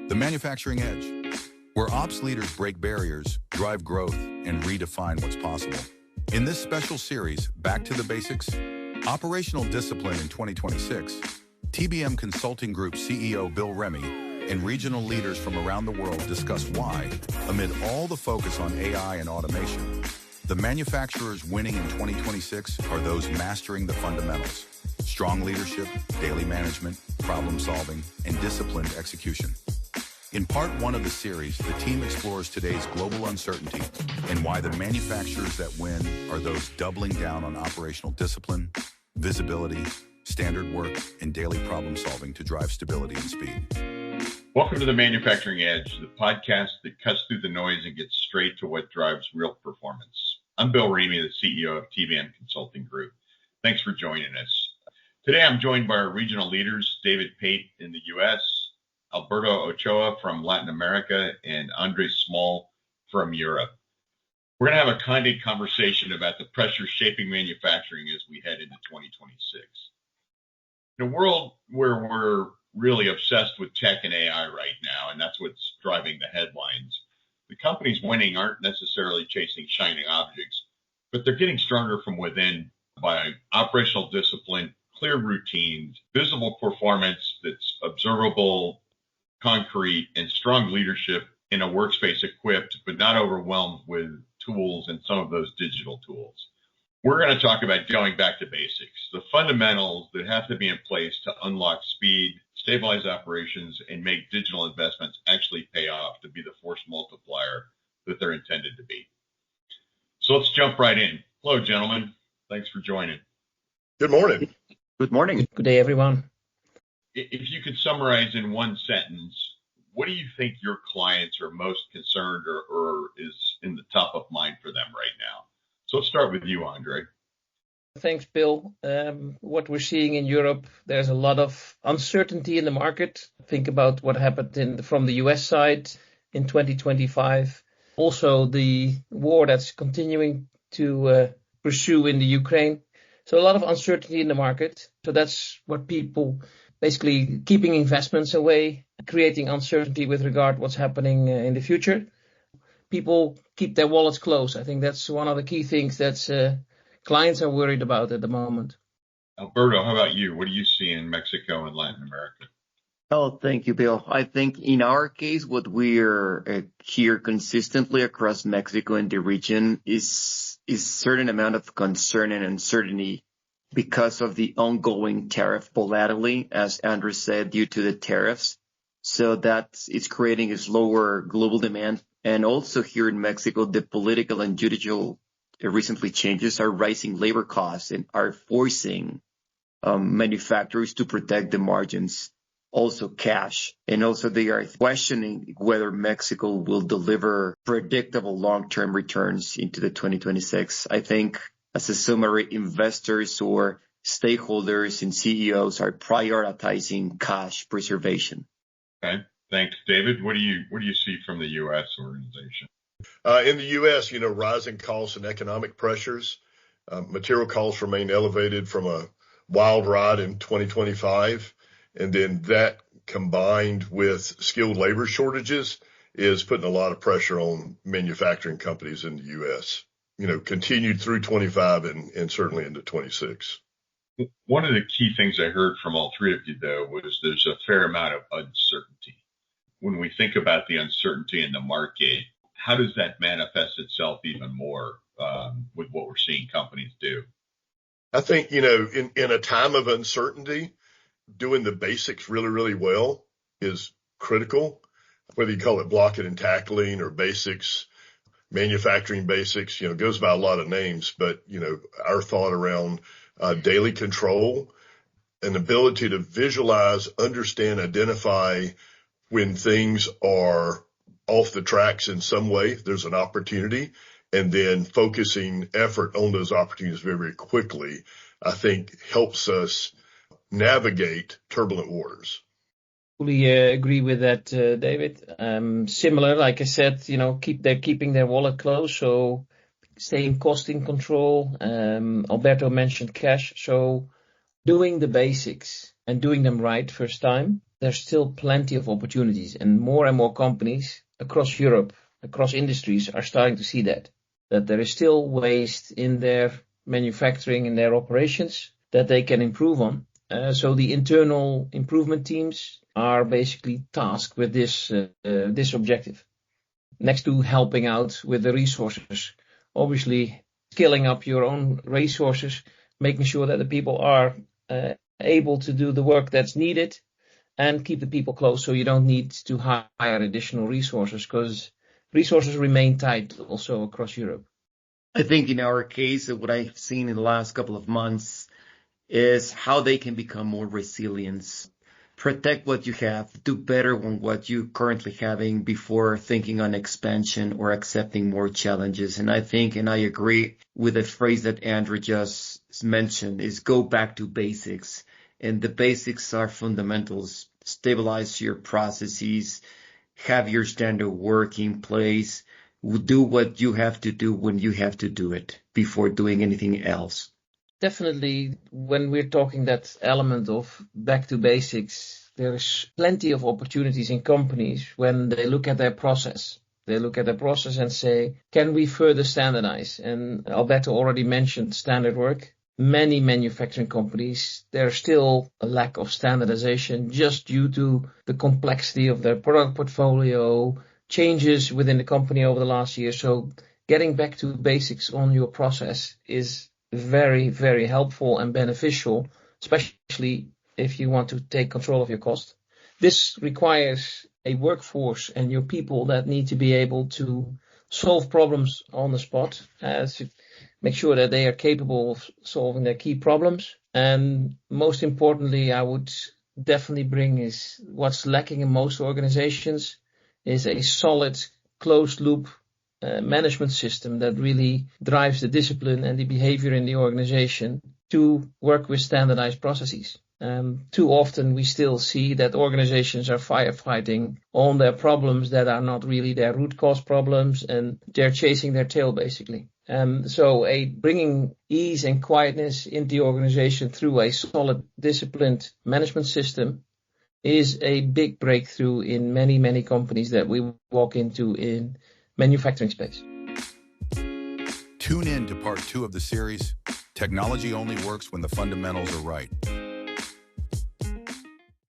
The Manufacturing Edge, where ops leaders break barriers, drive growth, and redefine what's possible. In this special series, Back to the Basics, Operational Discipline in 2026, TBM Consulting Group CEO Bill Remy and regional leaders from around the world discuss why, amid all the focus on AI and automation, the manufacturers winning in 2026 are those mastering the fundamentals: strong leadership, daily management, problem solving, and disciplined execution. In part one of the series, the team explores today's global uncertainty and why the manufacturers that win are those doubling down on operational discipline, visibility, standard work, and daily problem solving to drive stability and speed. Welcome to the Manufacturing Edge, the podcast that cuts through the noise and gets straight to what drives real performance. I'm Bill Remy, the CEO of TBM Consulting Group. Thanks for joining us. Today, I'm joined by our regional leaders, David Pate in the U.S., Alberto Ochoa from Latin America, and Andre Small from Europe. We're going to have a candid conversation about the pressure shaping manufacturing as we head into 2026. In a world where we're really obsessed with tech and AI right now, and that's what's driving the headlines, the companies winning aren't necessarily chasing shining objects, but they're getting stronger from within by operational discipline, clear routines, visible performance that's observable, concrete, and strong leadership in a workspace equipped but not overwhelmed with tools and some of those digital tools. We're going to talk about going back to basics, the fundamentals that have to be in place to unlock speed, stabilize operations, and make digital investments actually pay off to be the force multiplier that they're intended to be. So let's jump right in. Hello, gentlemen. Thanks for joining. Good morning. Good morning. Good day, everyone. If you could summarize in one sentence, what do you think your clients are most concerned or is in the top of mind for them right now? So let's start with you, Andre. Thanks, Bill. What we're seeing in Europe, there's a lot of uncertainty in the market. Think about what happened from the US side in 2025. Also, the war that's continuing to pursue in the Ukraine. So a lot of uncertainty in the market. So that's what people basically keeping investments away, creating uncertainty with regard to what's happening in the future. People keep their wallets closed. I think that's one of the key things that clients are worried about at the moment. Alberto, how about you? What do you see in Mexico and Latin America? Oh, thank you, Bill. I think in our case, what we're hear consistently across Mexico and the region is certain amount of concern and uncertainty because of the ongoing tariff volatility, as Andrew said, due to the tariffs. So it's creating a slower global demand. And also here in Mexico, the political and judicial recently changes are rising labor costs and are forcing manufacturers to protect the margins, also cash. And also they are questioning whether Mexico will deliver predictable long-term returns into the 2026. I think as a summary, investors or stakeholders and CEOs are prioritizing cash preservation. Okay, thanks, David. What do you see from the U.S. organization? In the U.S., rising costs and economic pressures. Material costs remain elevated from a wild ride in 2025. And then that combined with skilled labor shortages is putting a lot of pressure on manufacturing companies in the U.S., continued through 25 and certainly into 26. One of the key things I heard from all three of you, though, was there's a fair amount of uncertainty. When we think about the uncertainty in the market, how does that manifest itself even more with what we're seeing companies do? I think, in a time of uncertainty, doing the basics really, really well is critical. Whether you call it blocking and tackling or basics, manufacturing basics, goes by a lot of names. But, our thought around daily control, an ability to visualize, understand, identify when things are off the tracks in some way, there's an opportunity, and then focusing effort on those opportunities very, very quickly, I think helps us navigate turbulent waters. Fully agree with that, David. Similar, like I said, keeping their wallet closed, so staying cost in control. Alberto mentioned cash, so doing the basics and doing them right first time. there's still plenty of opportunities, and more companies across Europe, across industries are starting to see that there is still waste in their manufacturing, in their operations that they can improve on. So the internal improvement teams are basically tasked with this objective. Next to helping out with the resources, obviously scaling up your own resources, making sure that the people are able to do the work that's needed, and keep the people close so you don't need to hire additional resources, because resources remain tight also across Europe. I think in our case, what I've seen in the last couple of months is how they can become more resilient. Protect what you have, do better on what you currently having before thinking on expansion or accepting more challenges. And I think, and I agree with the phrase that Andrew just mentioned, is go back to basics. And the basics are fundamentals. Stabilize your processes, have your standard work in place, do what you have to do when you have to do it before doing anything else. Definitely, when we're talking that element of back to basics, there's plenty of opportunities in companies when they look at their process. They look at the process and say, can we further standardize? And Alberto already mentioned standard work. Many manufacturing companies, there's still a lack of standardization just due to the complexity of their product portfolio, changes within the company over the last year. So getting back to basics on your process is very, very helpful and beneficial, especially if you want to take control of your cost. This requires a workforce and your people that need to be able to solve problems on the spot, to make sure that they are capable of solving their key problems. And most importantly, I would definitely bring is what's lacking in most organizations is a solid closed loop management system that really drives the discipline and the behavior in the organization to work with standardized processes. Too often we still see that organizations are firefighting on their problems that are not really their root cause problems, and they're chasing their tail basically. So bringing ease and quietness into the organization through a solid disciplined management system is a big breakthrough in many, many companies that we walk into in manufacturing space. Tune in to part 2 of the series, Technology Only Works When the Fundamentals Are Right.